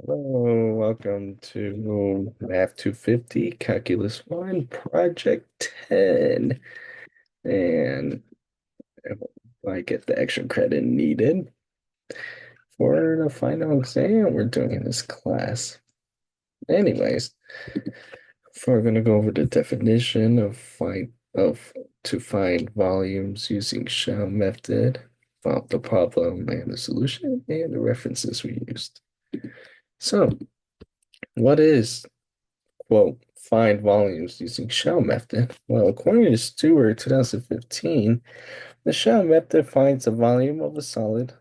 Hello, welcome to Math 250, Calculus 1, Project 10. And I get the extra credit needed for the final exam we're doing in this class. Anyways, we're going to go over the definition of to find volumes using shell method, found the problem and the solution, and the references we used. So, what is quote, find volumes using shell method? Well, according to Stewart, 2015, the shell method finds the volume of a solid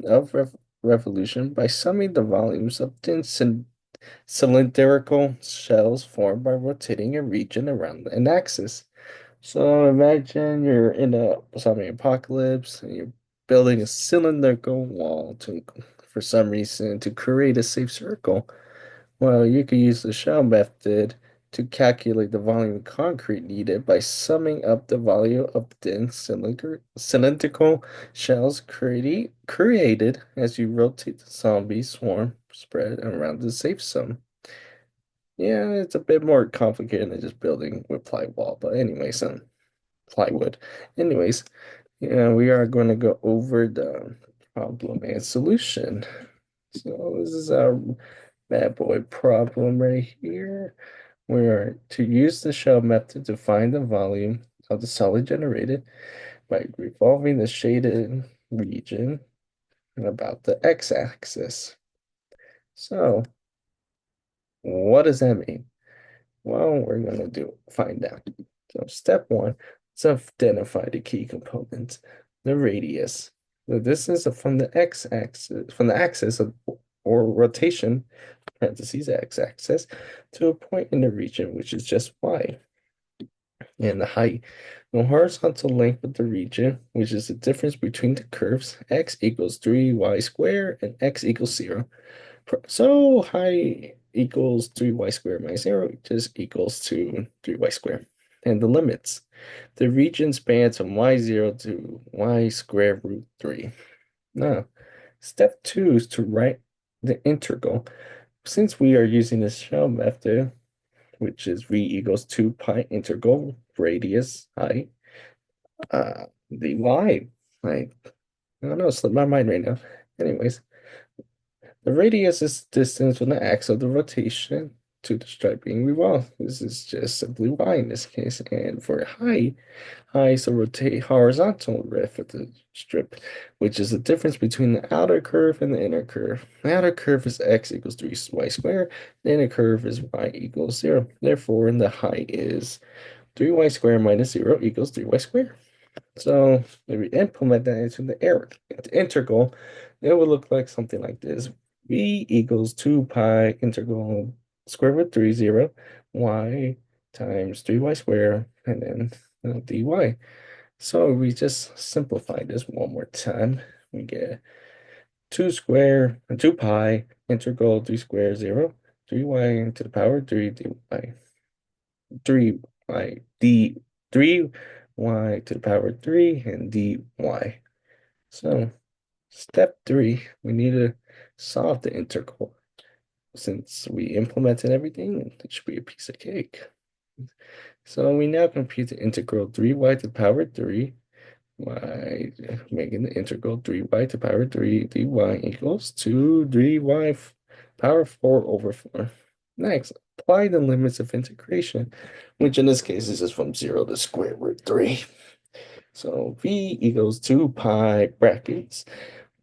of revolution by summing the volumes of thin cylindrical shells formed by rotating a region around an axis. So imagine you're in a zombie apocalypse and you're building a cylindrical wall for some reason, to create a safe circle. Well, you could use the shell method to calculate the volume of concrete needed by summing up the volume of thin cylindrical shells created as you rotate the zombie swarm spread around the safe zone. Yeah, it's a bit more complicated than just building with plywood, but anyways, plywood. Anyways, yeah, we are going to go over the problem and solution. So this is our bad boy problem right here. We are to use the shell method to find the volume of the solid generated by revolving the shaded region about the x-axis. So, what does that mean? Well, we're going to find out. So, step one, let's identify the key components. The radius, the distance from the x-axis, from the axis of or rotation, parentheses x-axis, to a point in the region which is just y. And the height, the horizontal length of the region, which is the difference between the curves, x equals 3y squared and x equals 0. So height equals 3y squared minus 0 just equals to 3y squared. And the limits, the region spans from y0 to y squared root 3. Now, step 2 is to write the integral. Since we are using the shell method, which is v equals 2 pi integral radius height dy. Like, I don't know, slipped my mind right now. Anyways, the radius is distance from the axis of the rotation to the stripe being revolved. This is just simply y in this case. And for height, is the rotate horizontal rift of the strip, which is the difference between the outer curve and the inner curve. The outer curve is x equals 3y squared. The inner curve is y equals 0. Therefore, the height is 3y squared minus 0 equals 3y squared. So if we implement that into the integral, it would look like something like this. V equals 2 pi integral square root 3, 0, y times 3y squared, and then dy. So we just simplify this one more time. We get 2 pi integral 3 squared 0, 3y to the power 3 dy, 3y d 3y to the power 3 and dy. So step 3, we need to solve the integral. Since we implemented everything, it should be a piece of cake. So we now compute the integral 3y to the power 3 by making the integral 3y to the power 3 dy equals 2 3y power 4 over 4. Next, apply the limits of integration, which in this case is just from 0 to square root 3. So v equals 2 pi brackets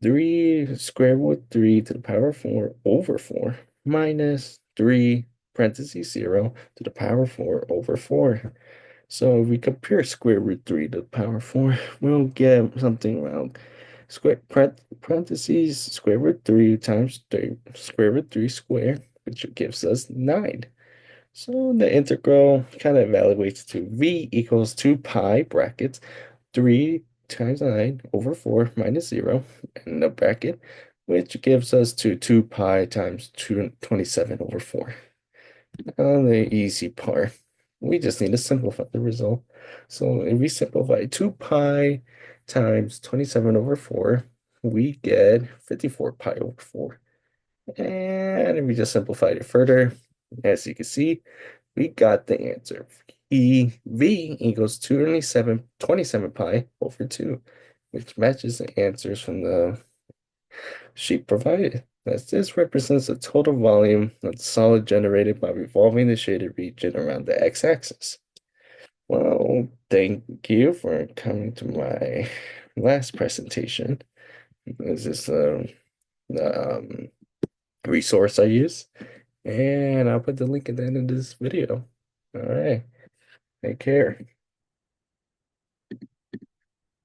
3 square root 3 to the power 4 over 4 minus 3 parentheses 0 to the power 4 over 4. So if we compare square root 3 to the power 4, we'll get something around parentheses square root 3 times 3 square root 3 squared, which gives us 9. So the integral kind of evaluates to v equals 2 pi brackets 3 times 9 over 4 minus 0 in the bracket, which gives us to 2 pi times 27 over 4. On the easy part, we just need to simplify the result. So if we simplify 2 pi times 27 over 4, we get 54 pi over 4. And we just simplified it further. As you can see, we got the answer. V equals 27 pi over 2, which matches the answers from the sheet provided. As this represents the total volume of the solid generated by revolving the shaded region around the x-axis. Well, thank you for coming to my last presentation. This is the resource I use, and I'll put the link at the end of this video. All right, take care.